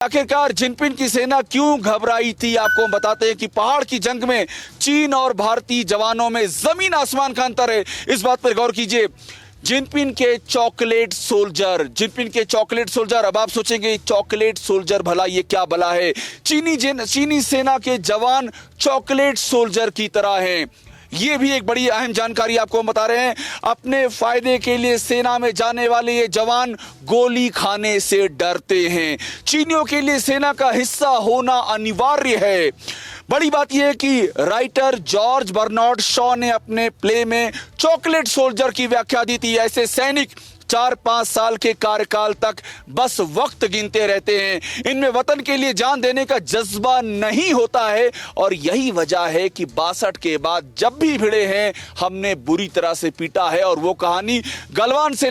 आखिरकार जिनपिंग की सेना क्यों घबराई थी, आपको हम बताते हैं कि पहाड़ की जंग में चीन और भारतीय जवानों में जमीन आसमान का अंतर है। इस बात पर गौर कीजिए। जिनपिंग के चॉकलेट सोल्जर। अब आप सोचेंगे चॉकलेट सोल्जर भला ये क्या भला है। चीनी सेना के जवान चॉकलेट सोल्जर की तरह हैं। ये भी एक बड़ी अहम जानकारी आपको हम बता रहे हैं। अपने फायदे के लिए सेना में जाने वाले ये जवान गोली खाने से डरते हैं। चीनियों के लिए सेना का हिस्सा होना अनिवार्य है। बड़ी बात यह है कि राइटर जॉर्ज बर्नार्ड शॉ ने अपने प्ले में चॉकलेट सोल्जर की व्याख्या दी थी। ऐसे सैनिक 4-5 साल के कार्यकाल तक बस वक्त गिनते रहते हैं। इनमें वतन के लिए जान देने का जज्बा नहीं होता है और यही वजह है कि 62 के बाद जब भी भिड़े हैं हमने बुरी तरह से पीटा है। और वो कहानी गलवान से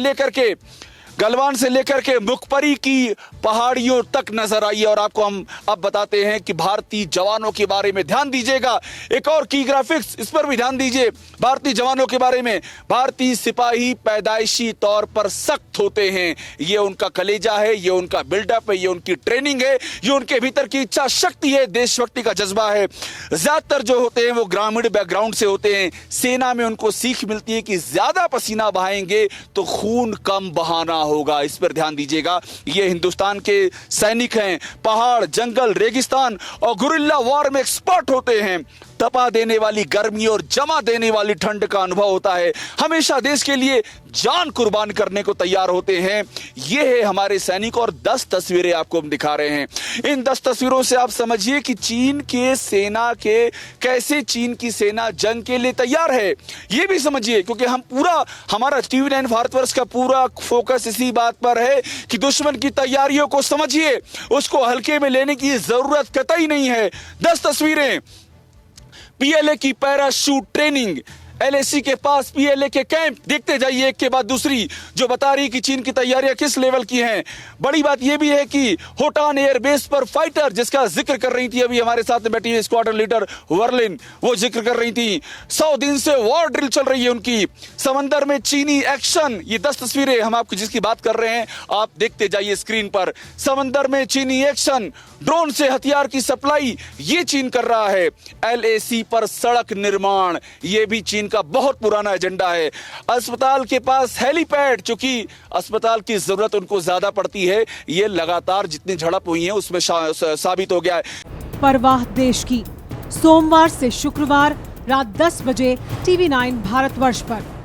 लेकर के मुखपरी की पहाड़ियों तक नजर आई है। और आपको हम अब बताते हैं कि भारतीय जवानों के बारे में ध्यान दीजिएगा। एक और की ग्राफिक्स, इस पर भी ध्यान दीजिए। भारतीय जवानों के बारे में, भारतीय सिपाही पैदाइशी तौर पर सख्त होते हैं। ये उनका कलेजा है, ये उनका बिल्डअप है, ये उनकी ट्रेनिंग है, ये उनके भीतर की इच्छा शक्ति है, देशभक्ति का जज्बा है। ज्यादातर जो होते हैं वो ग्रामीण बैकग्राउंड से होते हैं। सेना में उनको सीख मिलती है कि ज्यादा पसीना बहाएंगे तो खून कम बहाना होगा। इस पर ध्यान दीजिएगा। ये हिंदुस्तान के सैनिक हैं। पहाड़, जंगल, रेगिस्तान और गुरिल्ला वॉर में एक्सपर्ट होते हैं। तपा देने वाली गर्मी और जमा देने वाली ठंड का अनुभव होता है। हमेशा देश के लिए जान कुर्बान करने को तैयार होते हैं। ये है हमारे सैनिक। और 10 तस्वीरें आपको हम दिखा रहे हैं। इन 10 तस्वीरों से आप समझिए कि चीन की सेना जंग के लिए तैयार है। ये भी समझिए, क्योंकि हमारा TV9 भारतवर्ष का पूरा फोकस इसी बात पर है कि दुश्मन की तैयारियों को समझिए, उसको हल्के में लेने की जरूरत कतई नहीं है। 10 तस्वीरें। PLA की पैराशूट ट्रेनिंग, LAC के पास PLA के कैंप, देखते जाइए एक के बाद दूसरी, जो बता रही कि चीन की तैयारियां किस लेवल की हैं। बड़ी बात यह भी है कि होटान एयरबेस पर फाइटर, जिसका जिक्र कर रही थी अभी हमारे साथ में बैठी हुई स्क्वाड्रन लीडर वर्लिन, वो जिक्र कर रही थी। 100 दिन से वॉर ड्रिल चल रही है उनकी। समंदर में चीनी एक्शन, ये 10 तस्वीरें हम आपको जिसकी बात कर रहे हैं, आप देखते जाइए स्क्रीन पर। समंदर में चीनी एक्शन, ड्रोन से हथियार की सप्लाई, ये चीन कर रहा है। LAC पर सड़क निर्माण, ये भी चीन का बहुत पुराना एजेंडा है। अस्पताल के पास हेलीपैड, चूंकि अस्पताल की जरूरत उनको ज्यादा पड़ती है। ये लगातार जितनी झड़प हुई है उसमें साबित हो गया है। परवाह देश की, सोमवार से शुक्रवार रात 10 बजे TV9 भारतवर्ष पर।